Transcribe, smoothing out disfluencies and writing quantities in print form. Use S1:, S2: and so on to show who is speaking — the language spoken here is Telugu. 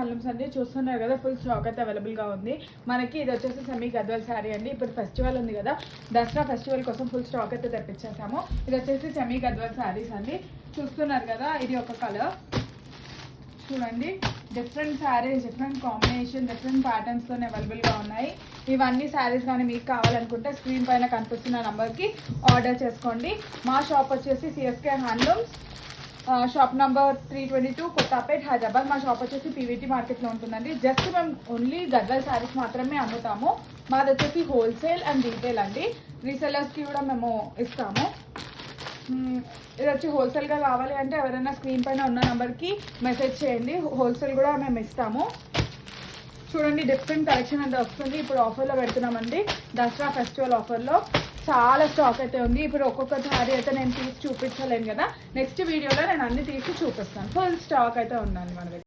S1: హ్యాండ్లూమ్స్ అండి. చూస్తున్నారు కదా, ఫుల్ స్టాక్ అయితే అవైలబుల్గా ఉంది మనకి. ఇది వచ్చేసి సెమీ గద్వాల్ శారీ అండి. ఇప్పుడు ఫెస్టివల్ ఉంది కదా, దసరా ఫెస్టివల్ కోసం ఫుల్ స్టాక్ అయితే తెప్పించేసాము. ఇది వచ్చేసి సెమీ గద్వాల్ శారీస్ అండి. చూస్తున్నారు కదా, ఇది ఒక కలర్ చూడండి. Different saris, different combination, different ప్యాటర్న్స్తో అవైలబుల్గా ఉన్నాయి. ఇవన్నీ శారీస్ కానీ మీకు కావాలనుకుంటే స్క్రీన్ పైన కనిపిస్తున్న నెంబర్కి ఆర్డర్ చేసుకోండి. మా షాప్ వచ్చేసి CSK handlooms, shop number 322 Kothapet Hyderabad. మా షాప్ వచ్చేసి పీవీటీ మార్కెట్లో ఉంటుందండి. జస్ట్ మేము ఓన్లీ గద్వాల్ శారీస్ మాత్రమే అమ్ముతాము. మాది వచ్చేసి హోల్సేల్ అండ్ రీటైల్ అండి. రీసెలర్స్కి కూడా మేము ఇస్తాము. ఇది వచ్చి హోల్సేల్గా కావాలి అంటే ఎవరైనా స్క్రీన్ పైన ఉన్న నెంబర్కి మెసేజ్ చేయండి. హోల్సేల్ కూడా మేము ఇస్తాము. చూడండి, డిఫరెంట్ కలెక్షన్ అంతా వస్తుంది. ఇప్పుడు ఆఫర్లో పెడుతున్నామండి, దసరా ఫెస్టివల్ ఆఫర్లో. చాలా స్టాక్ అయితే ఉంది. ఇప్పుడు ఒక్కొక్క సారీ అయితే నేను తీసి చూపించలేను కదా, నెక్స్ట్ వీడియోలో నేను అన్ని తీసి చూపిస్తాను. ఫుల్ స్టాక్ అయితే ఉందండి మన దగ్గర.